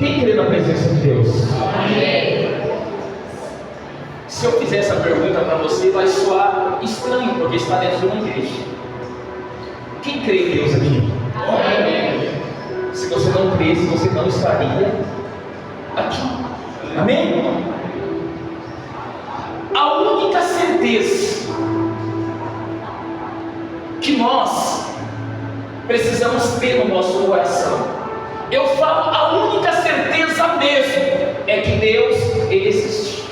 Quem crê na presença de Deus? Amém. Se eu fizer essa pergunta para você, vai soar estranho, porque está dentro de uma igreja. Quem crê em Deus aqui? Amém. Se você não cresce, você não estaria aqui. Amém? A única certeza que nós precisamos ter no nosso coração, eu falo, a única certeza mesmo, é que Deus, Ele existe.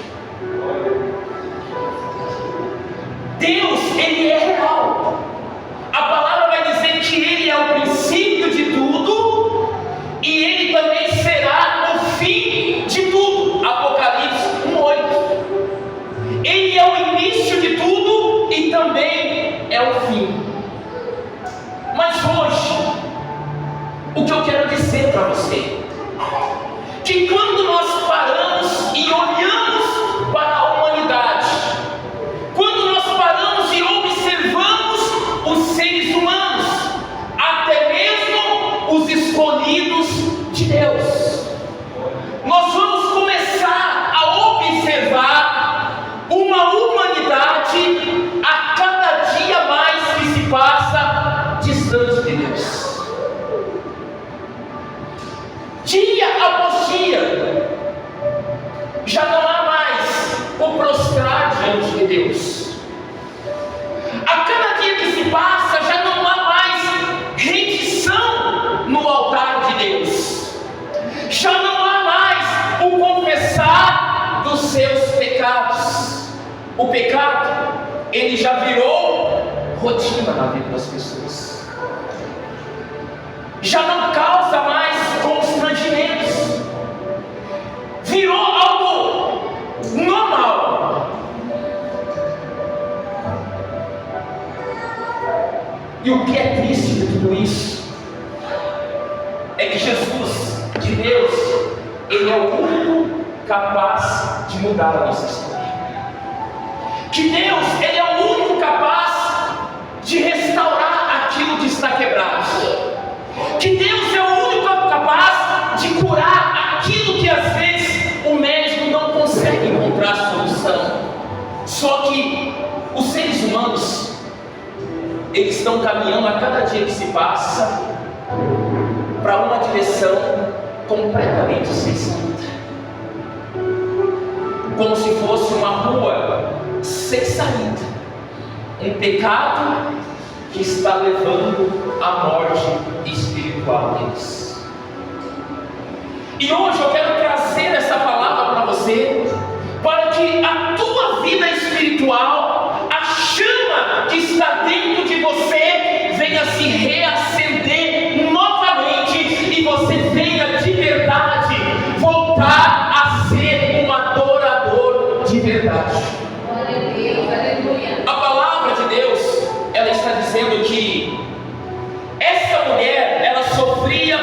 Deus, Ele é real. A palavra vai dizer que Ele é o princípio de tudo e Ele também será o fim de tudo. Apocalipse 1:8. Ele é o início de tudo e também é o fim. Mas hoje, o que eu quero dizer para você, que quando nós paramos e olhamos para a humanidade, quando nós paramos e observamos os seres humanos, até mesmo os escolhidos de Deus, nós vamos começar a observar uma humanidade a cada dia mais que se passa distante de Deus. Dia após dia, já não há mais o prostrar diante de Deus. A cada dia que se passa, já não há mais rendição no altar de Deus. Já não há mais o confessar dos seus pecados. O pecado, ele já virou rotina na vida das pessoas. Já não causa mais constrangimentos. Virou algo normal. E o que é triste de tudo isso é que Jesus, de Deus, Ele é o único capaz de mudar a nossa história. Que Deus, Ele é o único capaz de restaurar aquilo que está quebrado. Que Deus é o único capaz de curar aquilo que às vezes o médico não consegue encontrar solução. Só que os seres humanos, eles estão caminhando a cada dia que se passa para uma direção completamente sem saída, como se fosse uma rua sem saída, um pecado que está levando à morte espiritual deles. E hoje eu quero trazer essa palavra para você, para que a tua vida espiritual, a chama que está dentro de você, venha se reacender novamente e você venha de verdade voltar a ser um adorador de verdade. A palavra de Deus, ela está dizendo que essa mulher, ela sofria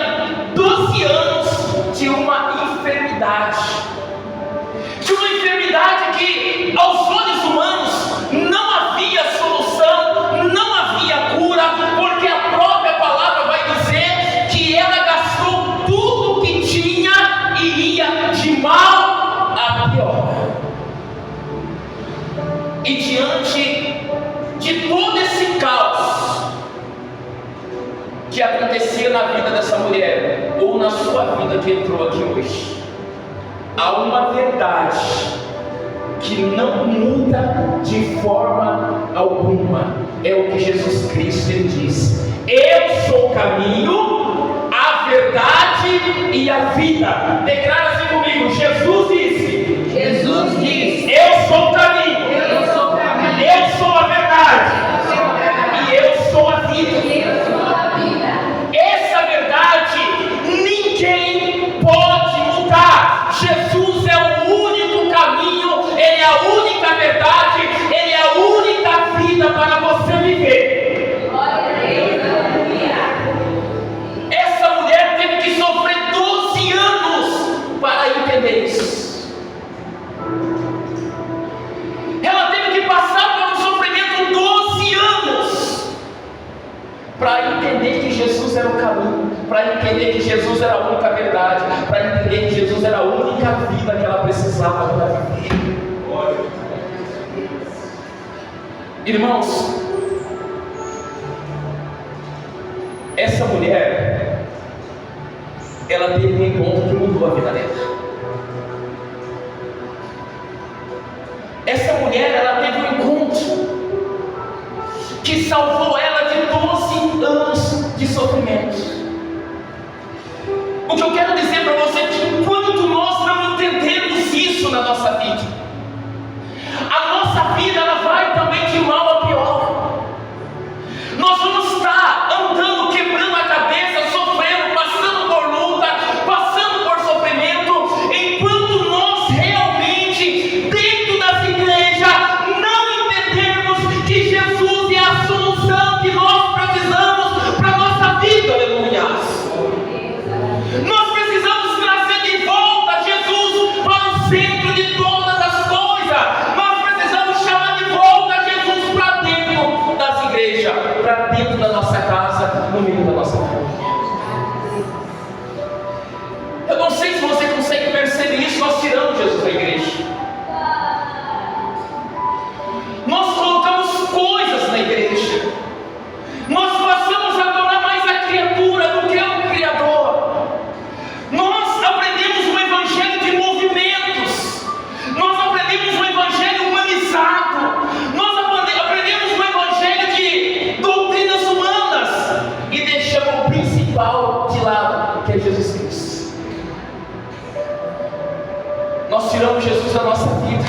12 anos de uma enfermidade. De uma enfermidade que aos olhos humanos não havia solução, não havia cura, porque a própria palavra vai dizer que ela gastou tudo o que tinha e ia de mal a pior. E diante de todo esse caos que acontecia na vida dessa mulher, ou na sua vida que entrou aqui hoje, há uma verdade que não muda de forma alguma. É o que Jesus Cristo ele diz: eu sou o caminho, a verdade e a vida. Declara assim comigo: Jesus disse, eu sou o caminho, eu sou a verdade e eu sou a vida. Essa verdade ninguém pode mudar. Jesus é o único caminho, Ele é a única verdade, Ele é a única vida para você viver. Essa mulher teve que sofrer 12 anos para entender isso. Ela teve que passar por um sofrimento 12 anos para entender que Jesus era o caminho. para entender que Jesus era a única verdade, para entender que Jesus era a única vida que ela precisava para viver. Irmãos, essa mulher, ela teve um encontro que mudou a vida dela. Essa mulher, ela teve um encontro que salvou ela de 12 anos de sofrimento. O que eu quero dizer para você é que enquanto nós não entendemos isso na nossa vida, a nossa vida ela vai também de mal a pior. Nós vamos estar andando, quebrando a cabeça, sofrendo, passando por luta, passando por sofrimento, enquanto nós realmente, dentro das igrejas, não entendermos que Jesus é a solução que nós precisamos para a nossa vida, aleluia. Nós precisamos trazer de volta Jesus para o centro de todas as coisas. Nós precisamos chamar de volta Jesus para dentro das igrejas, para dentro da nossa casa, no meio da nossa família. Eu não sei se você consegue perceber isso. Nós tiramos Jesus da igreja. Nós colocamos coisas na igreja. Nós passamos a adorar mais a criatura do que o Criador. Nós aprendemos um evangelho de movimentos. Nós aprendemos um evangelho humanizado. Nós aprendemos um evangelho de doutrinas humanas e deixamos o principal de lado, que é Jesus Cristo. Nós tiramos Jesus da nossa vida.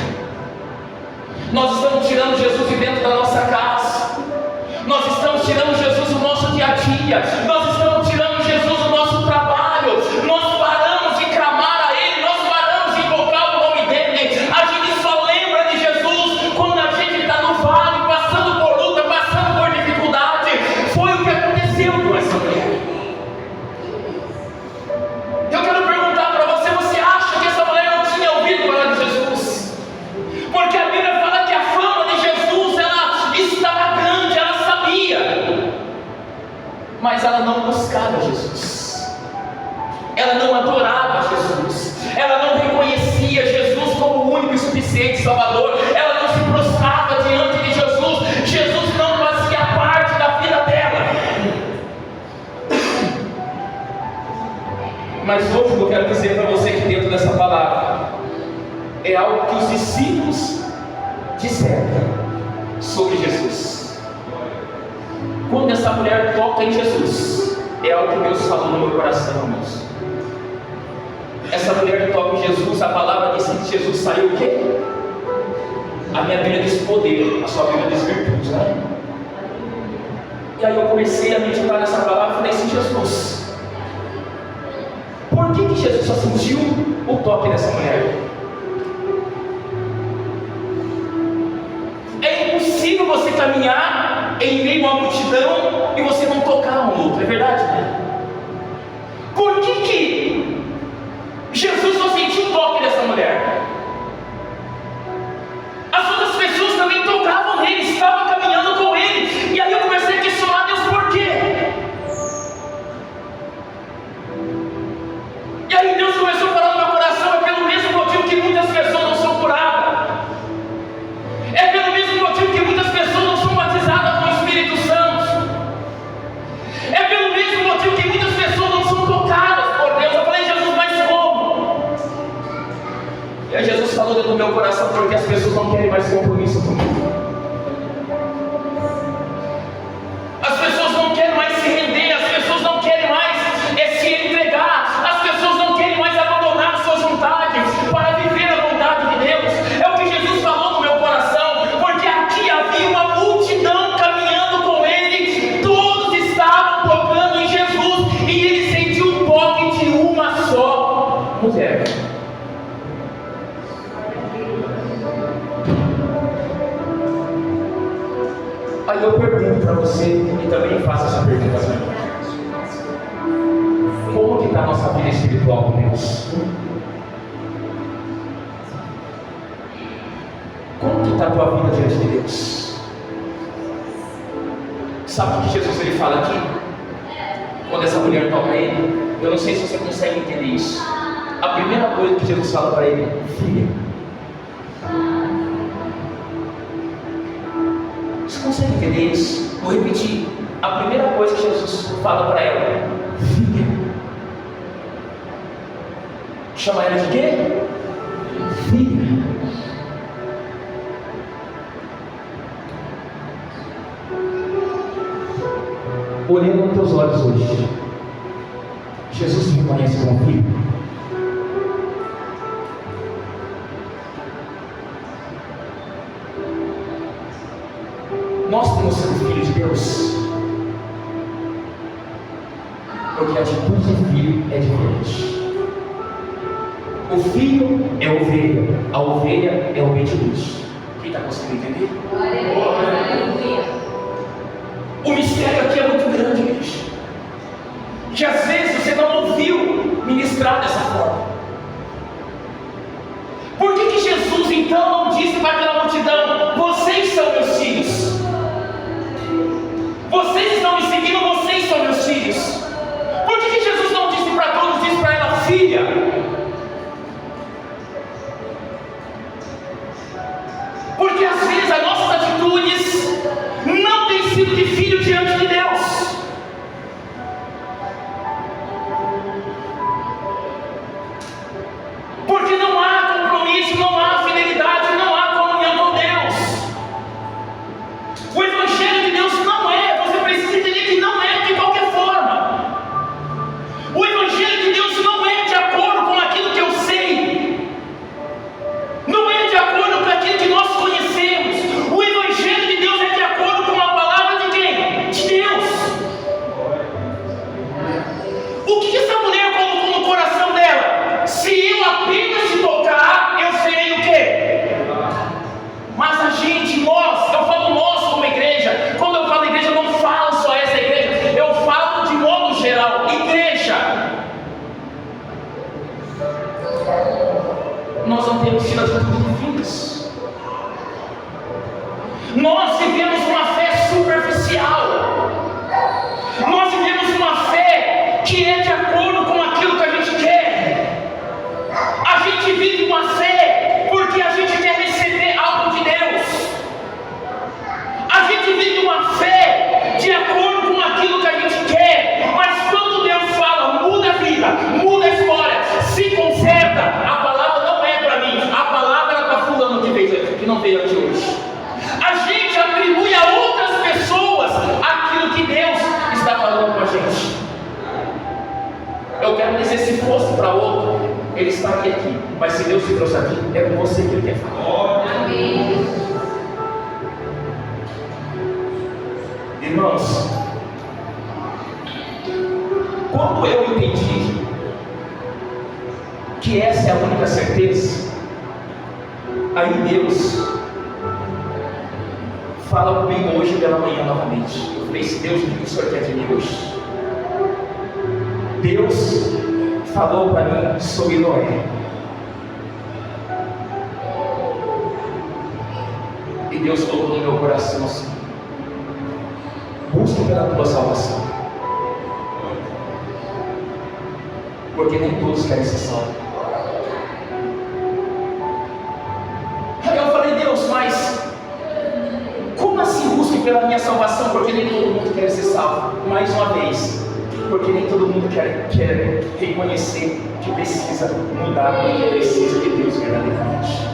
Nós estamos tirando Jesus de dentro da nossa casa. Nós estamos tirando Jesus do nosso dia a dia. Nós estamos tirando Jesus do nosso trabalho. Nós paramos de clamar a Ele. Nós paramos de invocar o nome dEle. A gente só lembra de Jesus quando a gente está no vale, passando por luta, passando por dificuldade. Foi o que aconteceu com essa mulher. Eu quero perguntar para você: você acha que essa mulher não tinha ouvido falar de Jesus? Porque a Bíblia fala que a fama de Jesus ela estava grande, ela sabia, mas ela não buscava Jesus, ela não adorava Jesus, ela não reconhecia Jesus como o único e suficiente Salvador, ela não se prostrava diante de Jesus. Jesus não fazia parte da vida dela. Mas hoje eu quero dizer para você que dentro dessa palavra é algo que os discípulos disseram sobre Jesus. Quando essa mulher toca em Jesus, é algo que Deus falou no meu coração, irmãos. Essa mulher toca em Jesus, a palavra diz que Jesus saiu o quê? A minha Bíblia diz poder, a sua Bíblia diz virtude, né? E aí eu comecei a meditar nessa palavra e falei assim: Jesus, por que Jesus só sentiu o toque dessa mulher? É impossível você caminhar em meio a uma multidão e você não tocar um outro, é verdade, né? Por que Jesus só sentiu o toque dessa mulher? As outras pessoas também tocavam nele, estavam caminhando com ele. E aí eu comecei a questionar Deus: por quê? E aí Deus começou a falar no meu coração: é pelo mesmo motivo que muitas pessoas não são curadas. É pelo mesmo motivo que muitas pessoas não são batizadas com o Espírito Santo. É pelo mesmo motivo que muitas pessoas não são tocadas por Deus. Eu falei: Jesus, mas como? E aí Jesus falou dentro do meu coração: porque as pessoas não querem mais compromisso comigo. As pessoas não querem mais se render. As pessoas não querem mais se entregar. As pessoas não querem mais abandonar suas vontades para viver a vontade de Deus. É o que Jesus falou no meu coração, porque aqui havia uma multidão caminhando com ele, todos estavam tocando em Jesus, e ele sentiu o toque de uma só mulher. Aí eu pergunto para você, e também faço essa pergunta para mim: como que está a nossa vida espiritual com Deus? Como que está a tua vida diante de Deus? Sabe o que Jesus ele fala aqui? Quando essa mulher toca ele, eu não sei se você consegue entender isso. A primeira coisa que Jesus fala para ele: filha. Você consegue entender isso? Vou repetir. A primeira coisa que Jesus fala para ela: filha. Chama ela de quê? Filha. Olhando nos teus olhos hoje, Jesus me conhece como filho? Nós temos sido filhos de Deus, porque a atitude do filho é diferente. O filho é ovelha, a ovelha é obediente. Quem está conseguindo entender? Aleluia. O mistério aqui é muito grande, igreja, que às vezes você não ouviu ministrar dessa forma. Por que Jesus então não disse para aquela multidão: vocês são meus filhos? Vocês estão me seguindo, vocês são meus filhos. Por que Jesus não disse para todos, disse para ela: filha? Porque às vezes as nossas atitudes não têm sido de filho diante de Deus. Porque não há compromisso, não há fidelidade, não há comunhão com Deus. O Evangelho de Deus não é, você precisa entender que não é de qualquer forma. O Evangelho de Deus não é de acordo com aquilo que eu sei, não é de acordo com aquilo que nós conhecemos. O Evangelho de Deus é de acordo com a palavra de quem? De Deus. O que essa mulher colocou no coração dela? Se eu apenas te tocar, eu serei o quê? Mas a gente, nós, eu falo nós como igreja. Quando eu falo igreja, eu não falo só essa igreja, eu falo de modo geral. Igreja, nós não temos sido atitudes divinas. Nós vivemos uma fé superficial. Nós vivemos uma fé que é de acordo com aquilo que a gente quer. A gente vive uma fé porque a gente quer receber algo de Deus. A gente vive uma fé de acordo com aquilo que a gente quer. Mas quando Deus fala: muda a vida, muda a história, se conserta, a palavra não é para mim, a palavra é para fulano que não veio aqui hoje. A gente atribui a outras pessoas aquilo que Deus está falando com a gente. Eu quero dizer, se fosse para outro, ele estaria aqui. Mas se Deus te trouxe aqui, é com você que ele quer falar. Amém. Irmãos, quando eu entendi que essa é a única certeza, aí Deus fala comigo hoje pela manhã novamente. Eu falei: se Deus, o que o Senhor quer de mim hoje? Deus falou para mim sobre Noé. E Deus colocou no meu coração assim: busque pela tua salvação, porque nem todos querem ser salvos. Aí eu falei: Deus, mas como assim busque pela minha salvação? Porque nem todo mundo quer ser salvo. Mais uma vez, porque nem todo mundo quer reconhecer que precisa mudar, porque precisa de Deus verdadeiramente.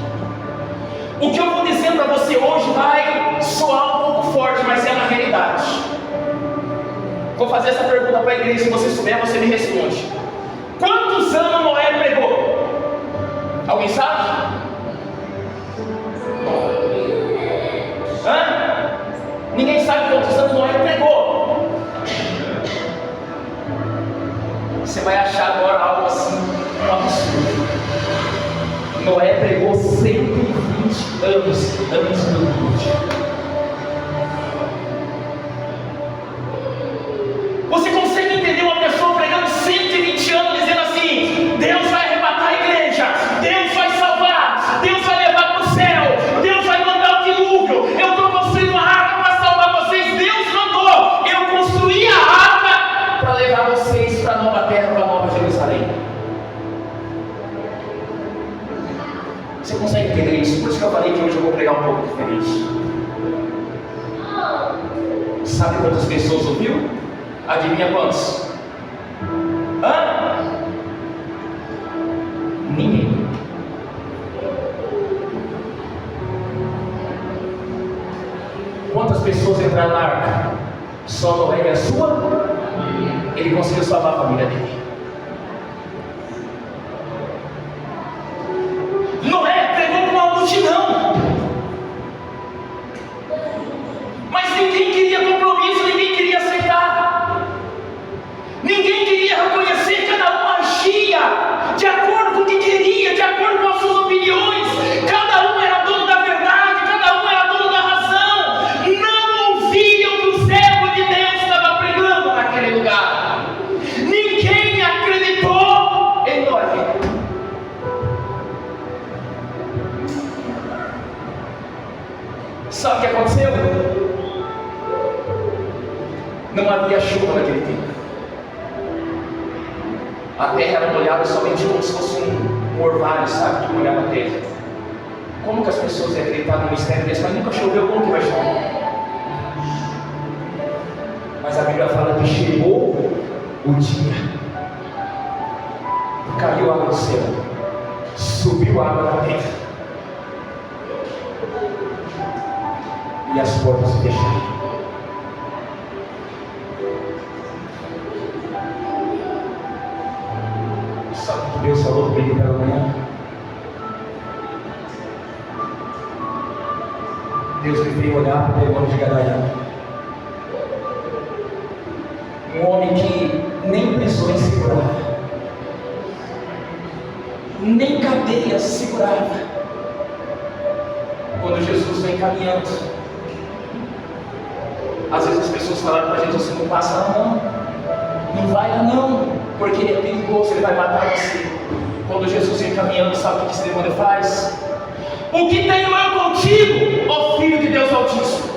O que eu vou dizer para você hoje vai soar um pouco forte, mas é uma realidade. Vou fazer essa pergunta para a igreja, se você souber, você me responde. Quantos anos Noé pregou? Alguém sabe? Hã? Ninguém sabe quantos anos Noé pregou. Você vai achar agora algo assim, um absurdo. Noé pregou 120 anos antes do dilúvio. Você consegue entender uma pessoa pregando 120 anos dizendo assim: Deus vai arrebatar a igreja, Deus vai salvar, Deus vai levar para o céu, Deus vai mandar o dilúvio, eu estou construindo uma arca para salvar vocês, Deus mandou eu construir a arca para levar vocês que eu falei que hoje eu vou pregar um pouco diferente. Sabe quantas pessoas ouviu? Adivinha quantos? Ninguém. Quantas pessoas entraram na arca? Só Noé e a sua? Ele conseguiu salvar a família dele. Noé pregou para uma multidão, mas ninguém queria compromisso, ninguém queria aceitar, ninguém queria reconhecer. Cada um agia de acordo com o que queria, de acordo com as suas opiniões. Cada um era dono da verdade, cada um era dono da razão. Não ouviam o que o servo de Deus estava pregando naquele lugar. Ninguém acreditou em Noé. Sabe o que aconteceu? Não havia chuva naquele tempo. A terra era molhada somente como se fosse um orvalho, sabe? Que molhava a terra. Como que as pessoas iam acreditar no mistério desse? Mas nunca choveu, como que vai chover? Mas a Bíblia fala que chegou o dia. Caiu água do céu. Subiu água da terra. E as portas se fecharam. Sabe o que Deus falou comigo pela manhã? Deus me fez olhar para o demônio de Gadareno. Um homem que nem prisões segurava, nem cadeias segurava. Quando Jesus vem caminhando, às vezes as pessoas falaram para Jesus: você não passa lá não vai lá não, porque ele é perigoso, ele vai matar você. Quando Jesus vem caminhando, sabe o que esse demônio faz? O que tenho eu contigo, ó Filho de Deus Altíssimo?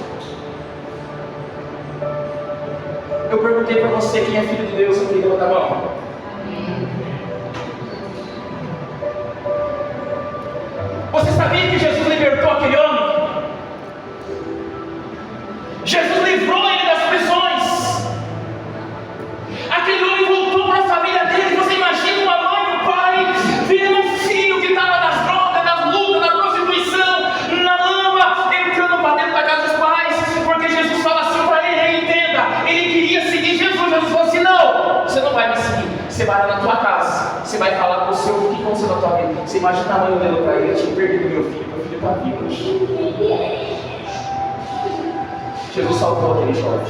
Eu perguntei para você quem é filho de Deus, eu queria levantar a mão. Você sabia que Jesus libertou aquele homem? Jesus livrou ele das prisões. Aquele homem voltou para a família dele. Você imagina uma mãe e um pai vendo um filho que estava nas drogas, nas lutas, na prostituição, na lama, entrando para dentro da casa dos pais, porque Jesus fala assim para ele: entenda, ele queria seguir Jesus. Jesus falou assim: não, você não vai me seguir, você vai lá na tua casa, você vai falar com o seu, o que aconteceu na tua vida. Você imagina a mãe olhando para ele: eu tinha perdido meu filho está vivo hoje. Jesus salvou aquele jovem.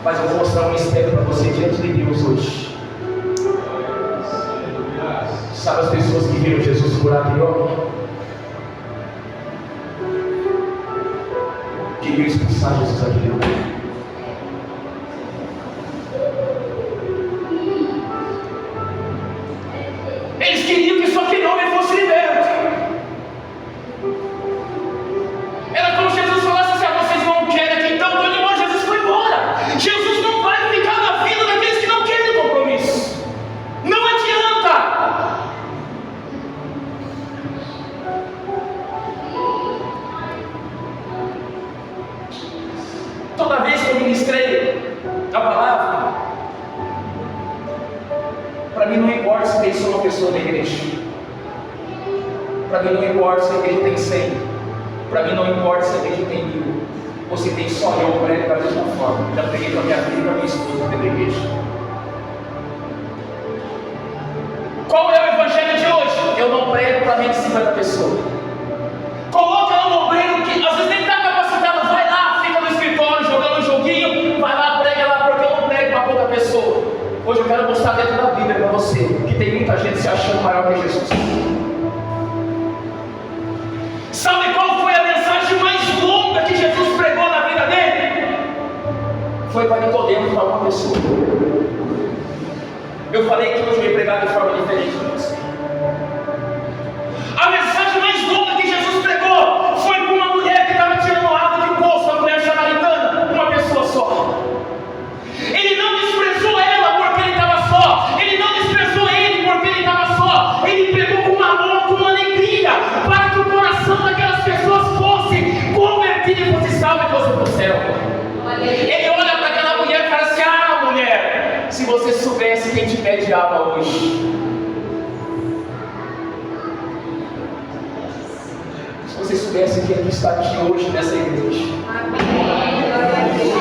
Mas eu vou mostrar um mistério para você diante de Deus hoje. Sabe as pessoas que viram Jesus curar aquele homem? Queriam expulsar Jesus daquele lugar. Eles queriam que só aquele homem fosse liberto. Era como Jesus falasse assim: vocês não querem aqui, então estou embora. Jesus foi embora. Jesus não vai ficar na vida daqueles que não querem compromisso. Não adianta. Toda vez que eu ministrei a palavra, para mim não importa se tem só uma pessoa na igreja. Para mim não importa se a igreja tem 100. Para mim não importa se a igreja tem 1000. Ou se tem só eu, prego da mesma forma. Já preguei para minha filha e para minha esposa dentro da igreja. Qual é o evangelho de hoje? Eu não prego para 150 pessoas. Coloca um obreiro que às vezes nem está capacitado. Vai lá, fica no escritório jogando um joguinho. Vai lá, prega lá, porque eu não prego para pouca pessoa. Hoje eu quero mostrar dentro da Bíblia para você que tem muita gente se achando maior que Jesus. Sabe qual foi a mensagem mais longa que Jesus pregou na vida dele? Foi para Nicodemo, para uma pessoa. Eu falei que hoje eu ia pregar de forma diferente para você. A mensagem mais longa que Jesus pregou foi para uma mulher que estava tirando água de poço, a mulher samaritana, uma pessoa só. Ele não desprezou ela porque ele estava só. Ele não desprezou ele porque ele estava só. Ele pregou com amor, com alegria, para que o coração daquela você soubesse quem te pede alma hoje, se você soubesse quem está aqui hoje nessa igreja,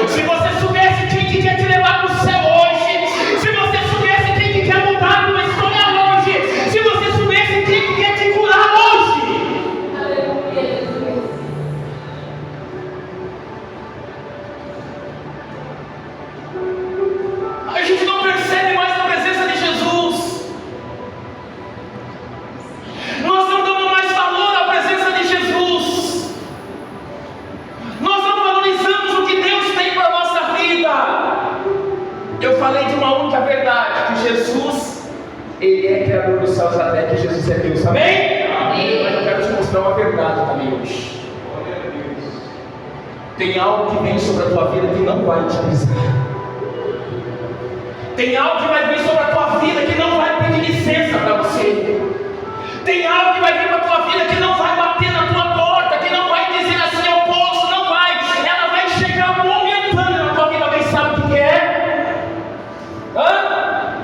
se você soubesse quem que quer te levar para o céu hoje, se você soubesse quem que quer mudar a tua história hoje, se você soubesse quem que quer te curar hoje, a gente não percebe mais a presença de Jesus. Nós não damos mais valor à presença de Jesus. Nós não valorizamos o que Deus tem para a nossa vida. Eu falei de uma única verdade, que Jesus, Ele é Criador dos céus e da terra, que Jesus é Deus, amém? Amém. Mas eu quero te mostrar uma verdade também hoje. Tem algo que vem sobre a tua vida que não vai te avisar. Tem algo que vai vir sobre a tua vida que não vai pedir licença para você. Tem algo que vai vir para a tua vida que não vai bater na tua porta, que não vai dizer assim, eu posso, não vai. Ela vai chegar momentânea na tua vida. Alguém sabe o que é? Hã?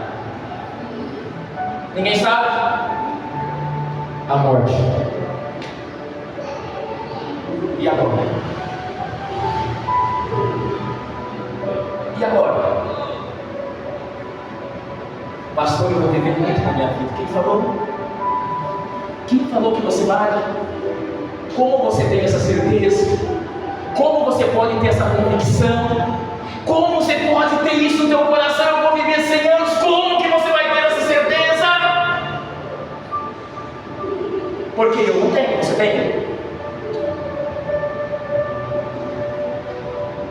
Ninguém sabe? A morte. E agora? E agora? Pastor, eu vou viver muito na minha vida. Quem falou? Quem falou que você vale? Como você tem essa certeza? Como você pode ter essa convicção? Como você pode ter isso no teu coração? Eu vou viver 100 anos. Como que você vai ter essa certeza? Porque eu não tenho, você tem?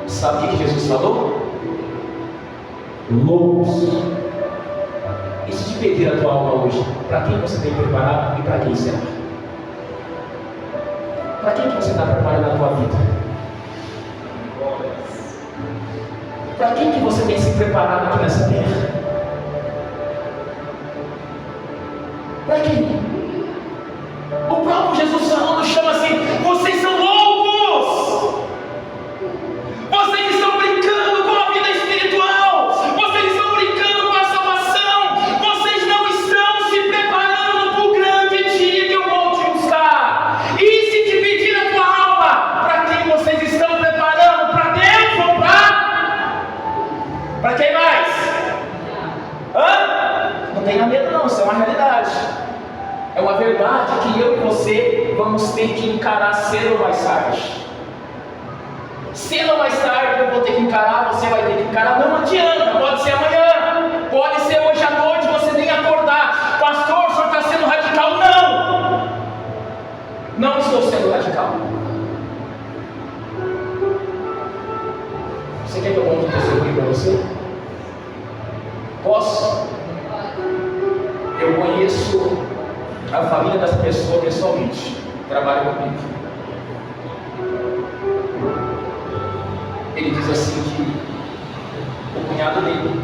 Sabe o que Jesus falou? Loucos. E se te pedir a tua alma hoje, para quem você tem preparado e para quem será? Para quem que você está preparando a tua vida? Para quem que você tem se preparado aqui nessa terra? Para quem? O próprio Jesus falando chama assim: vocês são loucos! Vocês estão brincando com a vida espiritual! Vocês estão brincando com a salvação! Vocês não estão se preparando para o grande dia que eu vou te buscar! E se te pedir a tua alma, para quem vocês estão preparando? Para Deus ou para quem mais? Hã? Não tenha medo não, isso é uma realidade. É uma verdade que eu e você vamos ter que encarar cedo ou mais tarde. Cedo ou mais tarde eu vou ter que encarar, você vai ter que encarar. Não adianta, pode ser amanhã, pode ser hoje à noite, você tem que acordar. Pastor, o senhor está sendo radical? Não! Não estou sendo radical. Você quer que eu conte um testemunho para você? Posso? Eu conheço a família dessa pessoa pessoalmente, trabalha comigo. Ele diz assim que o cunhado dele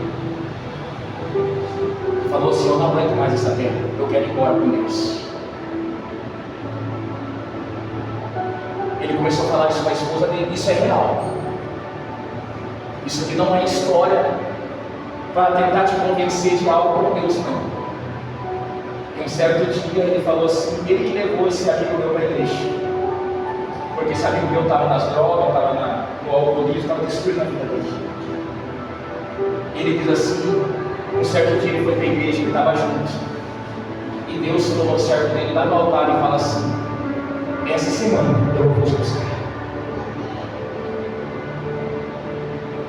falou assim: eu não aguento mais essa terra, eu quero ir embora com Deus. Ele começou a falar isso com a esposa dele. Isso é real. Isso aqui não é história para tentar te convencer de algo com Deus, não. Um certo dia ele falou assim, ele que levou esse amigo meu para a igreja, porque esse amigo meu estava nas drogas, estava no alcoolismo, estava destruindo a vida dele. Ele diz assim, um certo dia ele foi para a igreja, ele estava junto, e Deus tomou o servo dele lá no altar e fala assim: essa semana eu vou te buscar.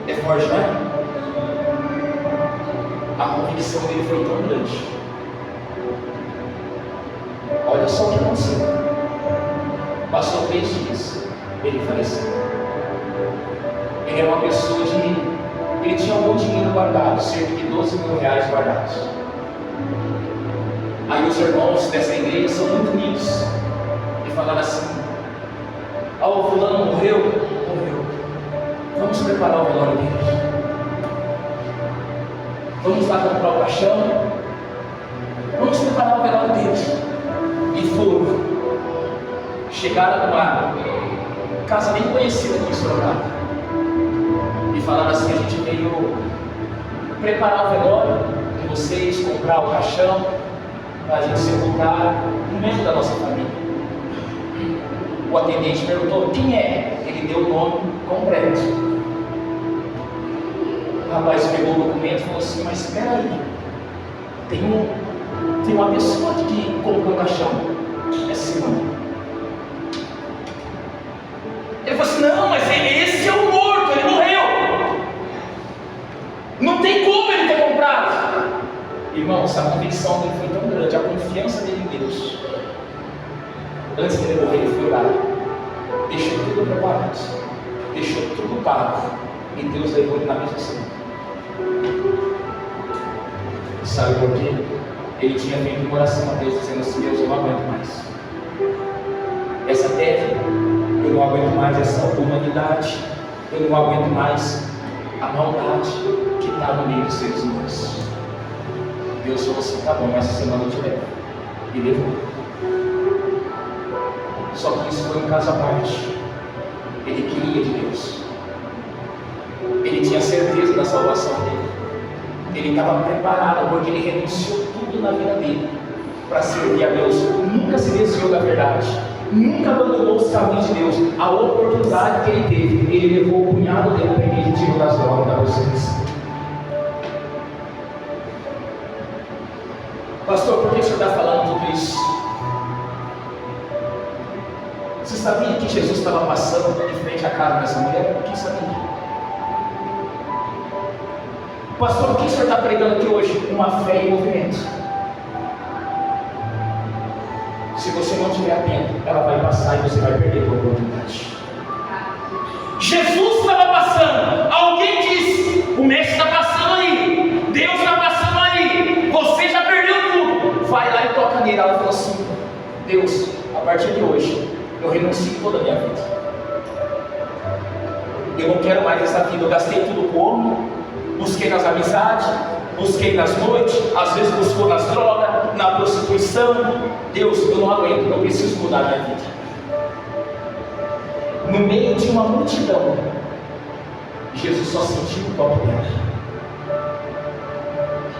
É forte, né? A convicção dele foi tão grande. Olha só o que aconteceu. Passou 3 dias, ele faleceu. Ele era uma pessoa ele tinha algum dinheiro guardado, cerca de 12 mil reais guardados. Aí os irmãos dessa igreja são muito unidos e falaram assim: o fulano morreu. Vamos preparar o velório dele. Vamos lá comprar o caixão. Vamos preparar o velório dele. E foram. Chegaram numa casa bem conhecida aqui em Sorocaba. E falaram assim: a gente veio preparar o velório de vocês, comprar o caixão, para a gente sepultar um membro da nossa família. O atendente perguntou quem é, ele deu o nome completo. O rapaz pegou o documento e falou assim: mas espera aí, tem uma pessoa aqui que comprou o caixão, é Simão. Ele falou assim: não, mas esse é o morto, ele morreu, não tem como ele ter comprado. Irmãos, a convicção dele foi tão grande, a confiança dele em Deus. Antes dele morrer, ele foi orar, deixou tudo preparado, deixou tudo pago, e Deus levou ele na mesma semana. Sabe por quê? Ele tinha feito uma oração a Deus, dizendo assim: Deus, eu não aguento mais essa terra, eu não aguento mais essa humanidade, eu não aguento mais a maldade que está no meio dos seres humanos. Deus falou assim: tá bom, essa semana eu te levo. E levou. Só que isso foi um caso à parte. Ele queria de Deus, ele tinha certeza da salvação dele, ele estava preparado, porque ele renunciou tudo na vida dele para servir a Deus. Nunca se desviou da verdade, nunca abandonou os caminhos de Deus. A oportunidade que ele teve, ele levou o cunhado dele para a igreja e tirou das drogas da vocês. Pastor, por que o senhor está falando tudo isso? Você sabia que Jesus estava passando de frente à casa dessa mulher? Quem sabia? Pastor, o que o senhor está pregando aqui hoje? Uma fé em movimento. Se você não estiver atento, ela vai passar e você vai perder a oportunidade. Jesus estava passando, alguém disse: o mestre está passando ali, Deus está passando ali, você já perdeu tudo. Vai lá e toca nele. Ela falou assim: Deus, a partir de hoje eu renuncio toda a minha vida, eu não quero mais essa vida. Eu gastei tudo como? Busquei nas amizades, busquei nas noites, às vezes buscou nas drogas, na prostituição. Deus, eu não aguento, eu preciso mudar a minha vida. No meio de uma multidão, Jesus só sentiu o toque dela.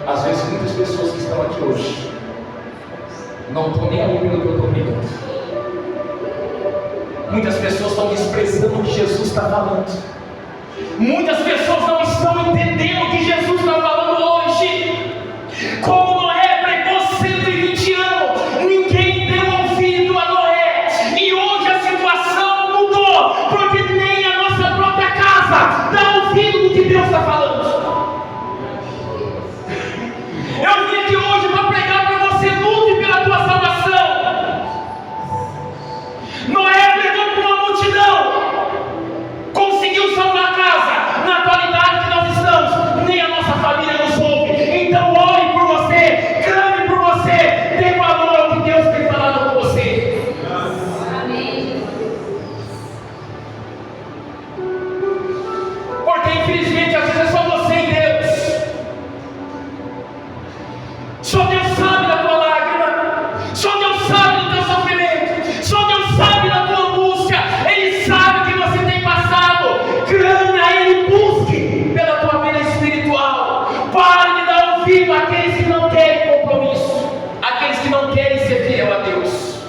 Às vezes muitas pessoas que estão aqui hoje não estão nem aí pelo que eu estou pregando. Muitas pessoas estão desprezando o que Jesus está falando. Muitas pessoas não estão entendendo o que Jesus está falando hoje. Como Noé pregou 120 anos, ninguém deu ouvido a Noé. E hoje a situação mudou, porque nem a nossa própria casa dá ouvido do que Deus está falando. Eu vim aqui hoje para pregar para você: lute pela tua salvação. Noé pregou para uma multidão, conseguiu salvar a casa. Na atualidade que nós estamos, nem a nossa família nos ouve. Então ore por você, clame por você, dê valor ao que Deus tem falado com você. Amém. Porque infelizmente às vezes é só você e Deus. Só Deus sabe da tua lágrima, só Deus sabe do teu sofrimento, só Deus sabe da tua angústia. Ele sabe o que você tem passado. Clame a Ele, busque pela tua vida espiritual. Pare de dar ouvido àqueles que não querem compromisso, àqueles que não querem ser fiel a Deus.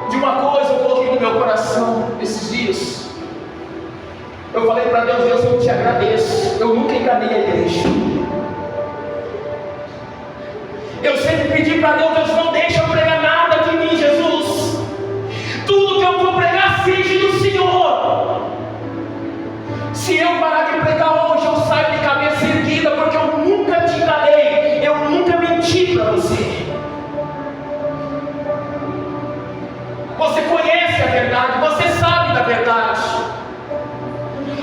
De uma coisa eu coloquei no meu coração esses dias. Eu falei para Deus: Deus, eu te agradeço, eu nunca enganei a igreja. Eu sempre pedi para Deus: Deus, não deixa eu pregar nada de mim, Jesus. Tudo que eu vou pregar seja do Senhor. Se eu parar de pregar hoje, eu saio de cabeça erguida, porque eu nunca te enganei, eu nunca menti para você. Você conhece a verdade, você sabe da verdade.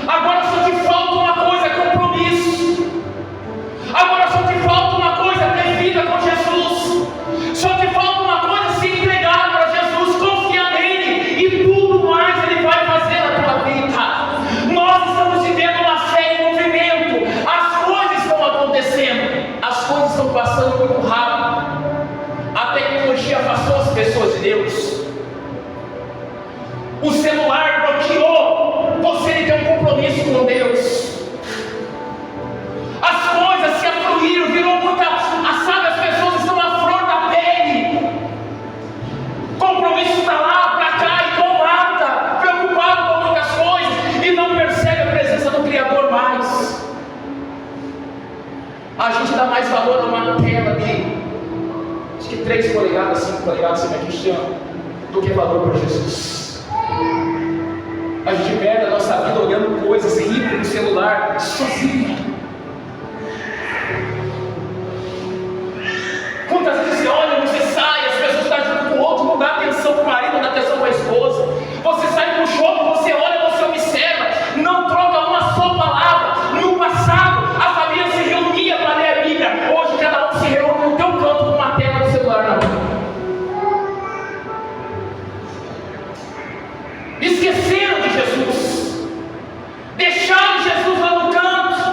Agora só te falta uma coisa: compromisso. Agora só te falta uma coisa: ter vida com Jesus. Só te falta uma coisa: se entregar para Jesus, confiar nele, e tudo mais Ele vai fazer na tua vida. Nós estamos vivendo uma fé em movimento. As coisas estão acontecendo. valor a uma tela de, acho que 3 polegadas, 5 polegadas, sei lá que chama, do que valor para Jesus. A gente perde a nossa vida olhando coisas, rindo no celular, sozinho. Quantas vezes você olha, você sai, as pessoas estão junto com o outro, não dá atenção para o marido, não dá atenção para a esposa. Você sai para o shopping, você olha, você observa, não troca uma só palavra. No passado, a família se reunia para ler a Bíblia. Hoje, cada um se reúne no teu canto com uma tela do celular na mão. Esqueceram de Jesus, deixaram Jesus lá no canto.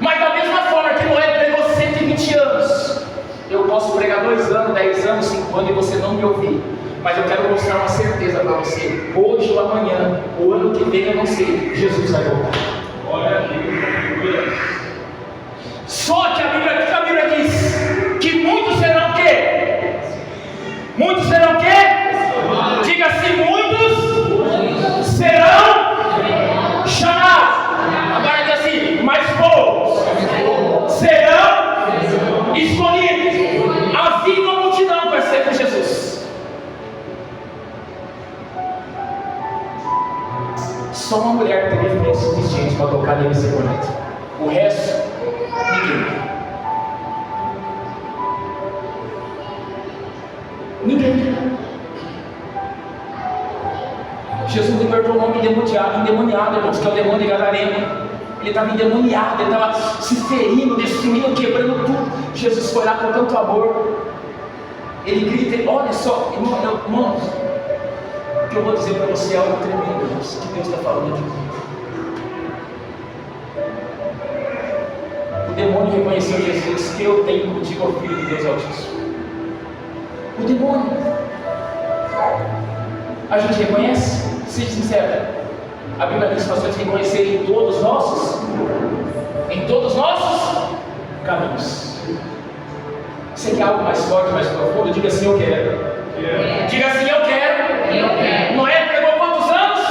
Mas da mesma forma que Noé pregou 120 anos, eu posso pregar 2 anos, 10 anos, 5 anos e você não me ouvir. Mas eu quero mostrar uma certeza para você. Hoje ou amanhã, o ano que vem eu não sei, Jesus vai voltar. Olha aqui. Só que a Bíblia diz que muitos serão o quê? Muitos serão o quê? Diga assim, muitos serão chamados. Agora diz assim, mas poucos serão escolhidos. Havia uma multidão para ser com Jesus. Só uma mulher teve fé suficiente para tocar nele e ser bonito. O resto, ninguém. Jesus libertou um homem endemoniado, irmãos, que é o demônio de Gadareno. Ele estava endemoniado, ele estava se ferindo, destruindo, quebrando tudo. Jesus foi lá com tanto amor. Ele grita, olha só, irmãos, o que eu vou dizer para você é algo tremendo, irmãos, que Deus está falando aqui. O demônio reconheceu Jesus, que eu tenho contigo, ó Filho de Deus Altíssimo. O demônio. A gente reconhece? Seja sincero. A Bíblia diz para vocês reconhecerem em todos os nossos caminhos. Você quer algo mais forte, mais profundo? Diga assim, eu quero. Diga assim, eu quero. Noé pregou quantos anos?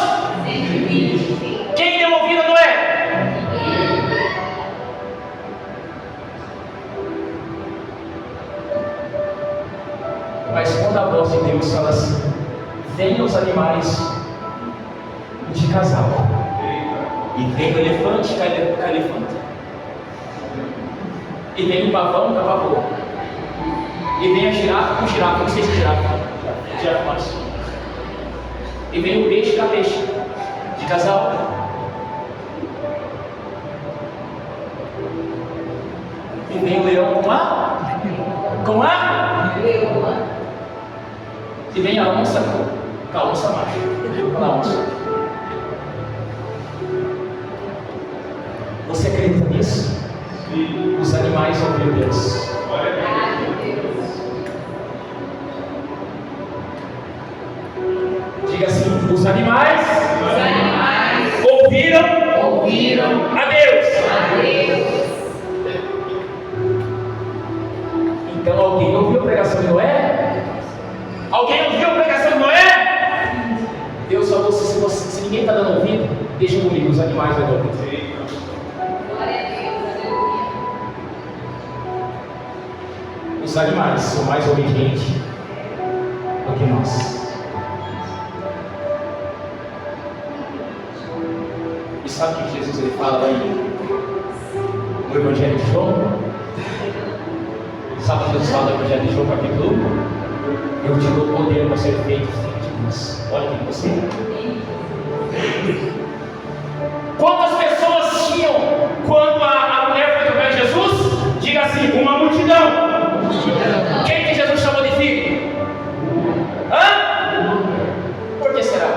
120. Quem deu ouvido a Noé? Mas quando a voz de Deus fala assim, venham os animais de casal, e vem o elefante com a elefanta, e vem o pavão com a pavoa, e vem a girafa com girafa, não sei se girafa mais, e vem o peixe com a peixe, de casal, e vem o leão com a leoa, e vem a onça com a onça macho, com a onça. Você acredita nisso? Sim. Os animais ouviram Deus. Diga assim, os animais ouviram a Deus. Então alguém ouviu a pregação de Noé? Alguém ouviu a pregação de Noé? Deus falou, se ninguém está dando ouvido, deixa comigo, os animais vão dar ouvido. Os animais são mais obedientes do que nós. E sabe o que Jesus ele fala aí no Evangelho de João? Sabe o que Jesus fala no Evangelho de João, capítulo 1? Eu te dou poder para ser feito filho de Deus. Olha aqui você. Quantas pessoas tinham quando a mulher foi tocar Jesus? Diga assim, uma multidão. Quem que Jesus chamou de filho? Hã? Por que será?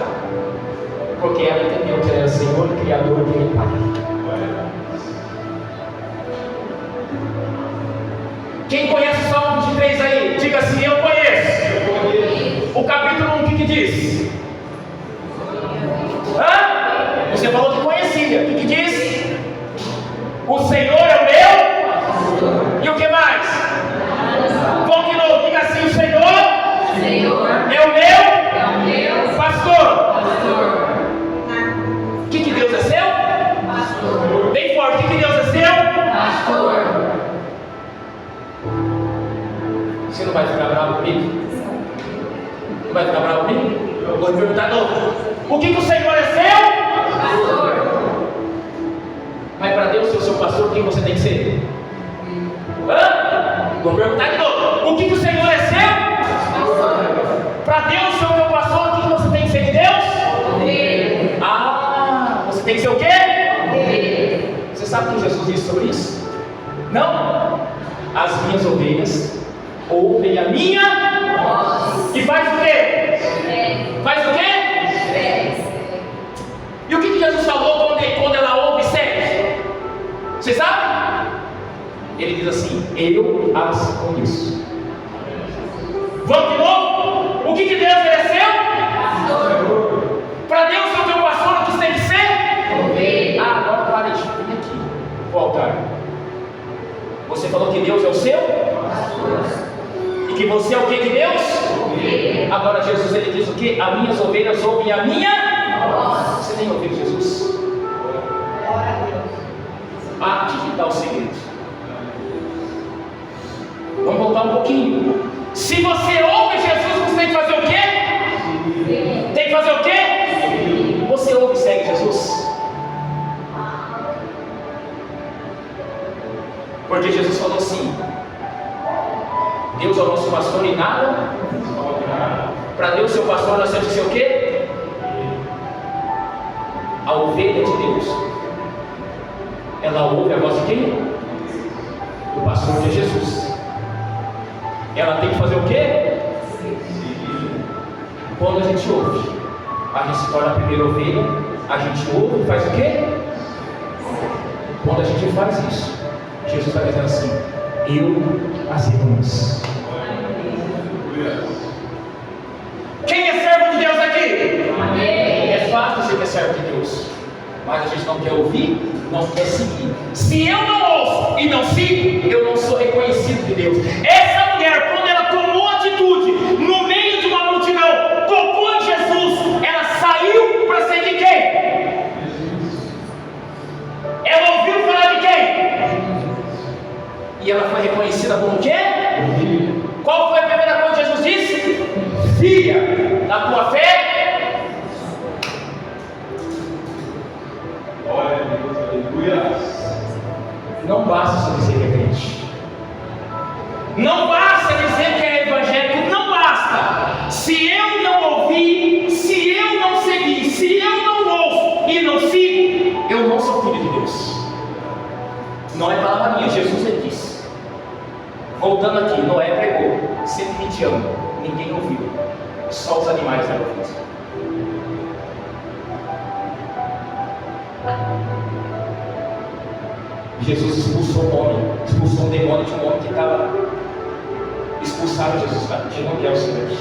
Porque ela entendeu que ele era Senhor, Criador e Pai. Quem conhece o Salmo 23 aí? Diga assim, eu conheço. O capítulo 1, o que diz? Hã? Você falou que conhecia. O que diz? O Senhor é o meu. E o que mais? Vamos de novo, diga assim, o Senhor é o meu pastor. O que Deus é seu? Pastor. Bem forte, o que Deus é seu? Pastor. não vai ficar bravo comigo? Não vai ficar bravo comigo? Eu vou perguntar de novo. O que o Senhor é seu? Pastor. Mas para Deus ser o seu pastor, quem você tem que ser? Vou perguntar de novo. O que o Senhor é seu? Pastor. Para Deus ser o meu pastor, o que você tem que ser de Deus? Você tem que ser o quê? Você sabe o que Jesus disse sobre isso? Não? As minhas ovelhas ouvem a minha voz. E faz o quê? Faz o quê? E o que Jesus falou quando ela ouve e segue? Você sabe? Ele diz assim: eu as conheço. Vamos de novo? O que Deus mereceu? Pastor. Para Deus ser o teu pastor, o que você tem que ser? Agora para de vir aqui, o altar. Você falou que Deus é o seu? E que você é o que de Deus? Agora Jesus, ele diz o que? As minhas ovelhas ouvem a minha. Você tem ouvido Jesus? Aqui que está o segredo. Vamos voltar um pouquinho. Se você ouve Jesus, você tem que fazer o quê? Tem que fazer o quê? Você ouve e segue Jesus. Porque Jesus falou assim: Deus é o nosso pastor e nada. Para Deus ser o pastor, nós temos que ser o quê? A ovelha de Deus, ela ouve a voz de quem? Do pastor de Jesus. Ela tem que fazer o quê? Quando a gente ouve, a gente se torna a primeira ovelha. A gente ouve e faz o quê? Quando a gente faz isso, Jesus está dizendo assim: eu as reconheço. Quem é servo de Deus aqui? Amém. É fácil você ser servo de Deus, mas a gente não quer ouvir, não quer seguir. Se eu não ouço e não sigo, eu não sou reconhecido de Deus. Essa mulher, quando ela tomou atitude no meio de uma multidão, tocou em Jesus, ela saiu para seguir quem? Ela ouviu falar de quem? E ela foi reconhecida como quê? Qual foi a primeira coisa que Jesus disse? Filha, na tua fé. Glória a Deus, aleluia. Não basta só dizer que é crente. Não basta dizer que é evangélico. Não basta. Se eu não ouvir, se eu não seguir, se eu não ouço e não sigo, eu não sou filho de Deus. Não é palavra minha, Jesus ele disse. Voltando aqui, Noé pregou 120 anos, ninguém ouviu, só os animais eram ouvidos. Jesus expulsou um homem, expulsou um demônio de um homem que estava expulsado. Jesus, cara, que não quer o Senhor aqui.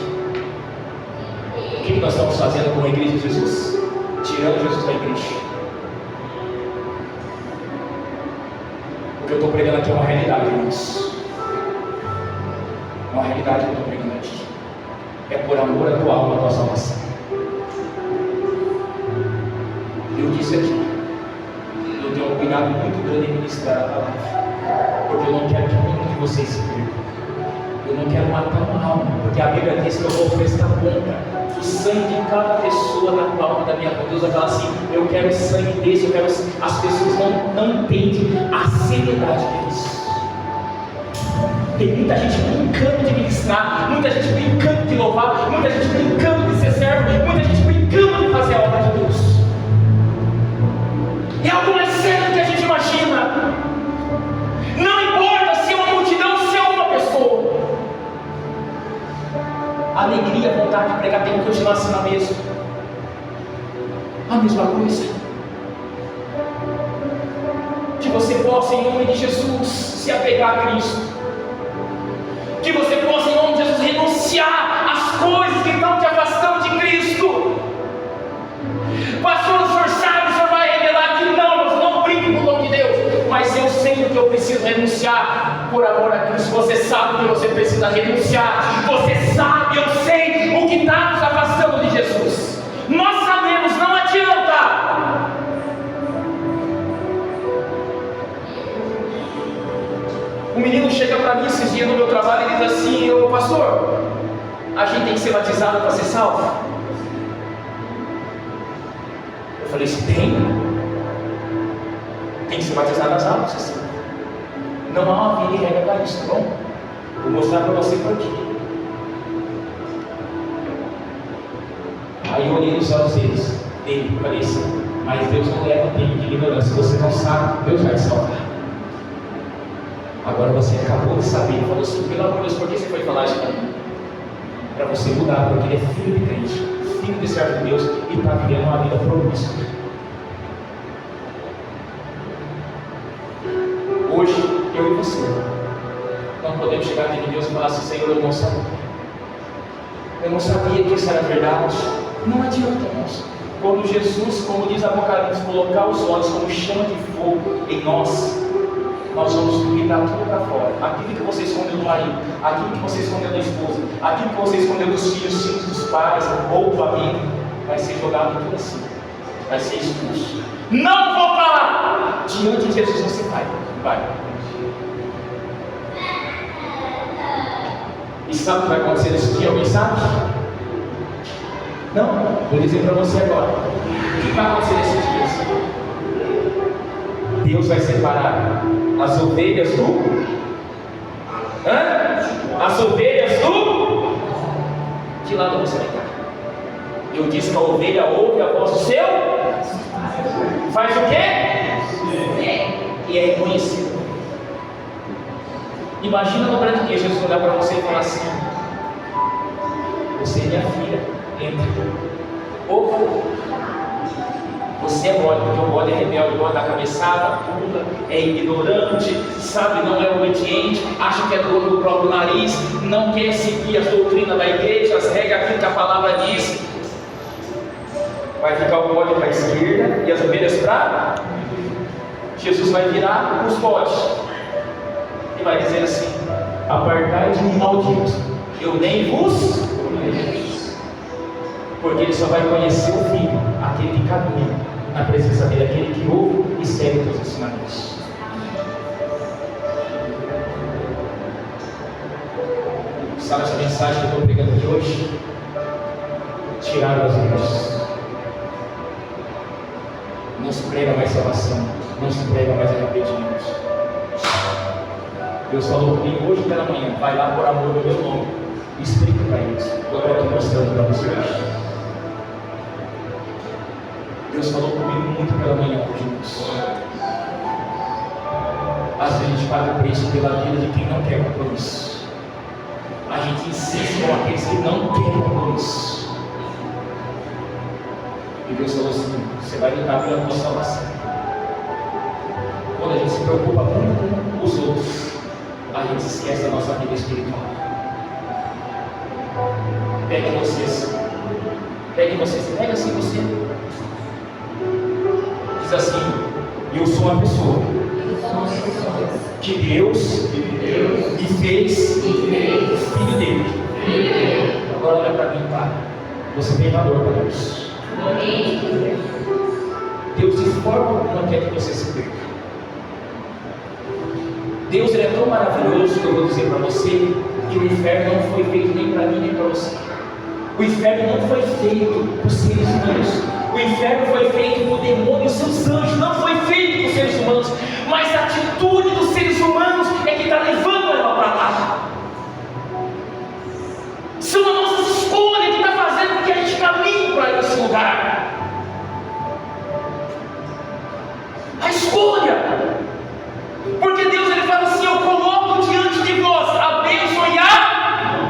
O que nós estamos fazendo com a igreja de Jesus? Tirando Jesus da igreja. O que eu estou pregando aqui é uma realidade, irmãos. Uma realidade que eu estou pregando aqui. É por amor à tua alma, à tua salvação. Eu disse aqui, eu tenho um cuidado muito grande em ministrar a palavra, porque eu não quero que nenhum de vocês se perca. Eu não quero matar uma alma, porque a Bíblia diz que eu vou prestar conta do sangue de cada pessoa na palma da minha mão. Deus vai falar assim: eu quero sangue desse, eu quero. As pessoas não entendem a seriedade disso. Tem muita gente brincando de ministrar, muita gente brincando de louvar, muita gente brincando de ser servo, muita gente brincando de fazer a obra de Deus. É algo mais sério do que a gente imagina. Não importa se é uma multidão, se é uma pessoa. A alegria, a vontade de pregar tem que continuar assim na mesma. A mesma coisa. Que você possa, em nome de Jesus, se apegar a Cristo. Que você possa, em nome de Jesus, renunciar às coisas que estão te afastando de Cristo. Pastor, o senhor sabe, o senhor vai revelar que não, eu não brinco com o nome de Deus, mas eu sei o que eu preciso renunciar por amor a Cristo. Você sabe o que você precisa renunciar. Você sabe, eu sei o que está nos afastando de Jesus. Nós sabemos, não adianta. Um menino chega para mim esses dias no meu trabalho e diz assim: ô pastor, a gente tem que ser batizado para ser salvo? Eu falei assim: tem que ser batizado nas águas, assim. Não há uma via e regra para isso, tá bom? Vou mostrar para você por quê. Aí eu olhei nos olhos dele e falei assim: mas Deus não leva tempo de ignorância. Você não sabe, Deus vai te salvar. Agora você acabou de saber. Ele falou assim: pelo amor de Deus, por que você foi falar isso para mim? Para você mudar, porque ele é filho de crente, filho de servo de Deus, e está vivendo uma vida promíscua. Hoje, eu e você não podemos chegar diante de Deus e falar assim: Senhor, eu não sabia. Eu não sabia que isso era verdade. Não adianta, irmãos. Quando Jesus, como diz Apocalipse, colocar os olhos como chama de fogo em nós vamos gritar tudo para fora. Aquilo que você escondeu do marido, aquilo que você escondeu da esposa, aquilo que você escondeu dos filhos dos pais ou do amigo, vai ser jogado tudo assim, vai ser expulso. Não vou falar! Diante de Jesus você vai. E sabe o que vai acontecer nesse dia? Alguém sabe? Não, vou dizer para você agora. O que vai acontecer nesses dias? Deus vai separar as ovelhas do... As ovelhas do... Que lado você vai estar? Eu disse que a ovelha ouve a voz do seu... Faz o quê? E é reconhecido. Imagina no grande dia Jesus olhar para você e falar assim: você é minha filha, entra. Ou você é mole, porque o mole é rebelde, o mole dá cabeçada, pula, é ignorante, sabe, não é obediente, acha que é dono do próprio nariz, não quer seguir as doutrinas da igreja, as regras, aquilo que a palavra diz. Vai ficar o mole para a esquerda e as ovelhas para... Jesus vai virar os bodes e vai dizer assim: apartai de mim, maldito, eu nem vos conheço. Porque ele só vai conhecer o Filho, aquele que caminha na presença dele, aquele que ouve e segue os seus ensinamentos. Sabe essa mensagem que eu estou pregando aqui hoje? Tiraram as igrejas. Não se prega mais salvação, não se prega mais arrependimento. Deus falou comigo hoje pela manhã: vai lá por amor do meu nome, explica para eles. Eu estou aqui mostrando para vocês. Deus falou comigo muito pela manhã hoje, irmãos. Às vezes a gente paga o preço pela vida de quem não quer compromisso. A gente insiste com aqueles que não querem compromisso. E Deus falou assim: você vai lutar pela tua salvação. Quando a gente se preocupa muito com os outros, a gente esquece da nossa vida espiritual. Pegue vocês, pega assim você. Diz assim: eu sou uma pessoa que Deus me fez filho dele. Agora olha para mim, Pai. Você tem valor para Deus. Deus de forma alguma quer que você se perca. Deus ele é tão maravilhoso que eu vou dizer para você que o inferno não foi feito nem para mim nem para você. O inferno não foi feito por seres humanos. O inferno foi feito por demônios e seus anjos. Não foi feito por seres humanos. Mas a atitude dos seres humanos é que está levando ela para lá. São as nossas escolhas que está fazendo com que a gente caminhe para esse lugar. A escolha. Porque Deus ele fala assim: eu coloco diante de vós a bênção e a...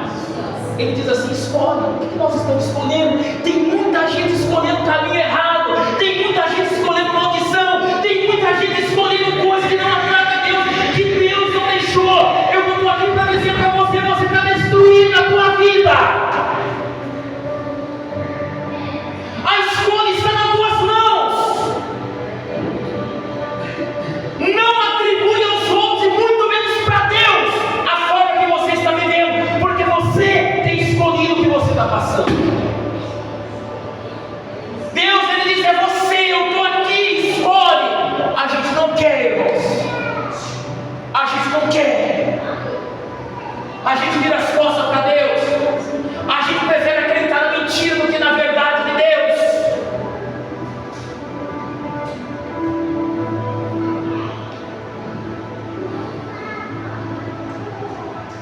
Ele diz assim: escolhe. O que nós estamos escolhendo? Tem muita gente escolhendo o caminho errado. Tem muita gente escolhendo maldição. Tem muita gente escolhendo coisas que não agrada a Deus, que Deus não deixou. Eu não estou aqui para dizer para você: você está destruindo a tua vida. A escolha está nas tuas mãos.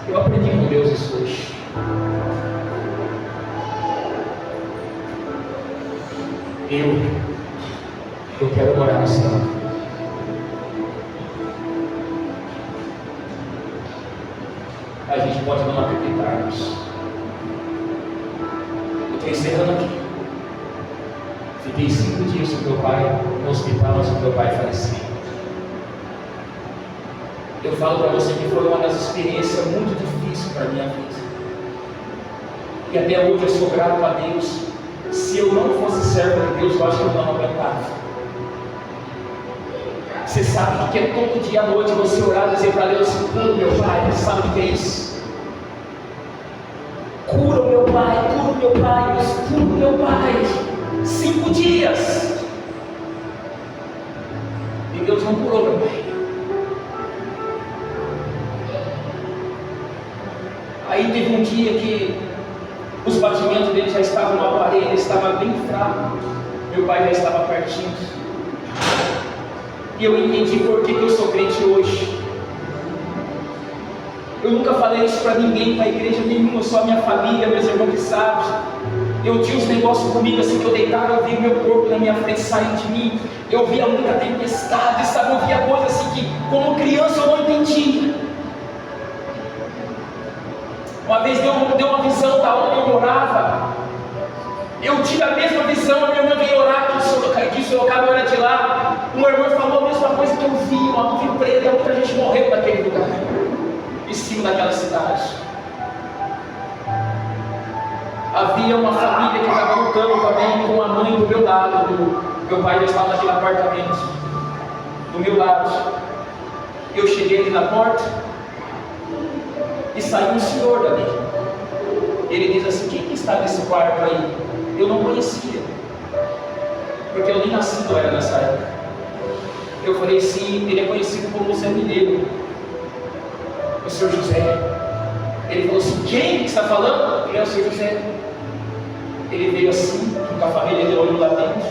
Eu aprendi com Deus isso hoje. Eu quero morar no céu. A gente pode não acreditarmos. Eu estou encerrando aqui. Fiquei 5 dias com meu pai no hospital antes do meu pai falecer. Eu falo para você que foi uma das experiências muito difíceis para a minha vida. E até hoje eu sou grato a Deus. Se eu não fosse servo de Deus, eu acho que eu não aguentava. Você sabe que é todo dia à noite você orar e dizer para Deus: cura meu pai. Você sabe o que é isso? Cura o meu pai, cura o meu pai, Deus, cura o meu pai. 5 dias. E Deus não curou meu pai. Aí teve um dia que os batimentos dele já estavam no aparelho, ele estava bem fraco. Meu pai já estava pertinho. E eu entendi por que eu sou crente hoje. Eu nunca falei isso para ninguém, para a igreja nenhuma, só a minha família, meus irmãos que sabem. Eu tinha uns negócios comigo assim que eu deitava, eu via meu corpo na minha frente sair de mim. Eu via muita tempestade, sabe? Eu via coisas assim que, como criança, eu não entendia. Uma vez deu uma visão da onde eu morava. Eu tive a mesma visão, a minha irmã veio orar aqui em Sorocaba, eu era de lá. Uma irmã falou a mesma coisa que eu vi, uma nuvem preta, muita gente morreu naquele lugar, em cima daquela cidade. Havia uma família que estava lutando também com a mãe do meu lado. Meu pai já estava naquele apartamento, do meu lado. Eu cheguei ali na porta e saiu um senhor dali. Ele diz assim: quem que está nesse quarto aí? Eu não conhecia, porque eu nem nascido era nessa época. Eu falei: sim, ele é conhecido como Zé Mineiro, o senhor José. Ele falou assim: quem que está falando? Ele é o senhor José. Ele veio assim, com a família, ele olhou lá dentro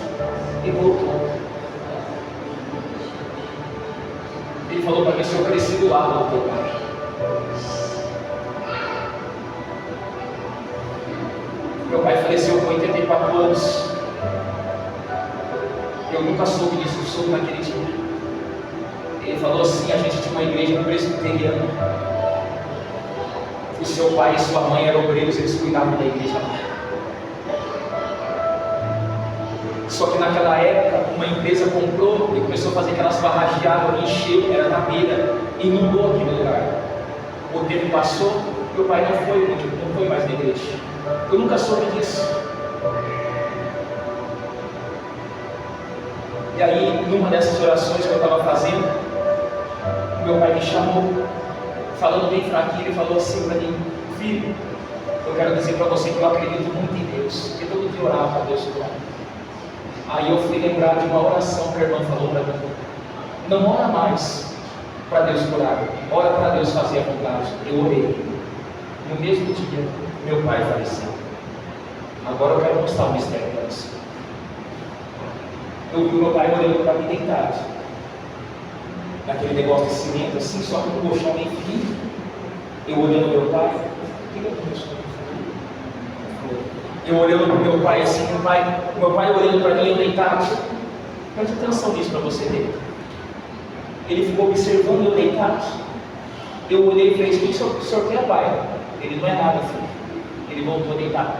e voltou. Ele falou para mim: se eu cresci do lado do teu pai. Meu pai faleceu com 84 anos. Eu nunca soube disso, eu soube naquele dia. Ele falou assim: a gente tinha uma igreja presbiteriana. O seu pai e sua mãe eram obreiros, eles cuidavam da igreja lá. Só que naquela época, uma empresa comprou e começou a fazer aquelas barragens de água, encheu, era na beira, inundou aquele lugar. O tempo passou, meu pai não foi mais na igreja. Eu nunca soube disso. E aí, numa dessas orações que eu estava fazendo, meu pai me chamou, falando bem fraquinho, ele falou assim para mim: filho, eu quero dizer para você que eu acredito muito em Deus, porque todo dia eu orava para Deus curar. Aí eu fui lembrar de uma oração que a irmã falou para mim: não ora mais para Deus curar, ora para Deus fazer a vontade. Eu orei. No mesmo dia, meu pai faleceu. Agora eu quero mostrar o mistério para você. Eu vi meu pai olhando para mim deitado, naquele negócio de cimento assim, só que no colchão bem fino. Eu olhando meu pai, o que eu penso? Eu olhando para o meu pai assim, meu pai olhando para mim, eu deitado. Preste atenção nisso para você ver. Ele ficou observando eu deitado. Eu olhei e falei: o que o senhor quer, pai? Ele: não é nada, filho. Ele voltou a deitar.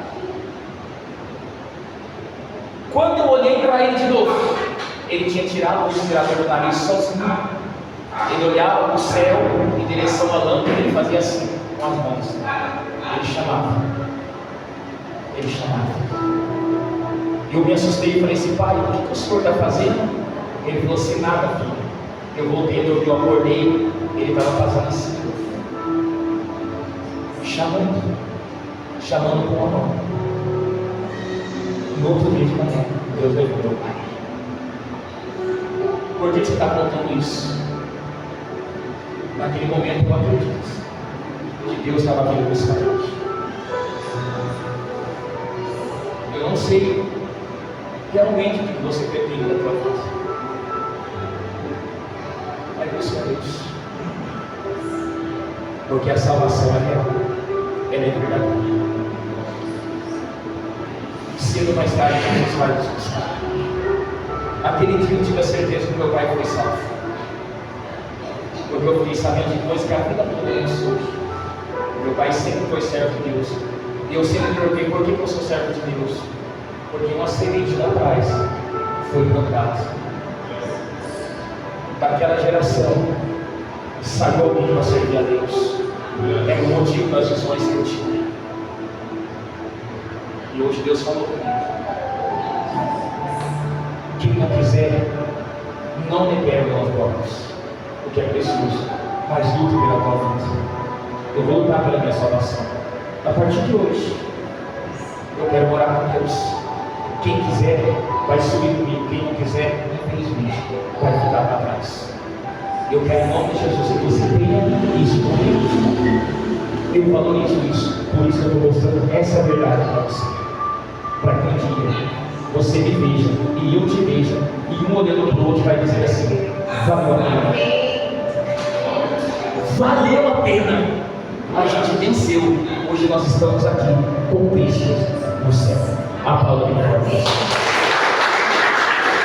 Quando eu olhei para ele de novo, ele tinha tirado o respirador do nariz sozinho. Ele olhava para o céu em direção à lâmpada e ele fazia assim com as mãos. Ele chamava. Ele chamava. Eu me assustei e falei assim: pai, o que o senhor está fazendo? Ele falou assim: nada, filho. Eu voltei, eu acordei, ele estava fazendo assim, chamando com a mão. No outro dia de manhã, Deus levou meu pai. Por que você está contando isso? Naquele momento eu acredito que Deus estava vindo buscar a gente. Eu não sei realmente o que você pretende da tua vida, mas busca Deus. Porque a salvação é real, ela é verdadeira. Cedo ou mais tarde, Jesus vai nos buscar. Aquele dia eu tive a certeza que meu pai foi salvo. Porque eu fiquei sabendo de coisas que a vida toda eu sou. Meu pai sempre foi servo de Deus. E eu sempre me perguntei por que eu sou servo de Deus. Porque uma semente lá atrás foi plantada. Daquela geração saiu alguém para servir a Deus. Era o motivo das visões que eu tinha. E hoje Deus falou comigo: quem não quiser, não me pega pelas portas, o que é precioso, mas lute pela tua vida. Eu vou lutar pela minha salvação. A partir de hoje, eu quero morar com Deus. Quem quiser, vai subir comigo. Quem não quiser, infelizmente, vai ficar para trás. Eu quero, em nome de Jesus, que você tenha isso comigo. Eu valorizo isso. Por isso eu estou mostrando essa verdade para você. Para que um dia você me veja e eu te veja, e um olhando para o outro vai dizer assim: valeu a pena. Valeu a pena. A gente venceu. Hoje nós estamos aqui com Cristo no céu. A palavra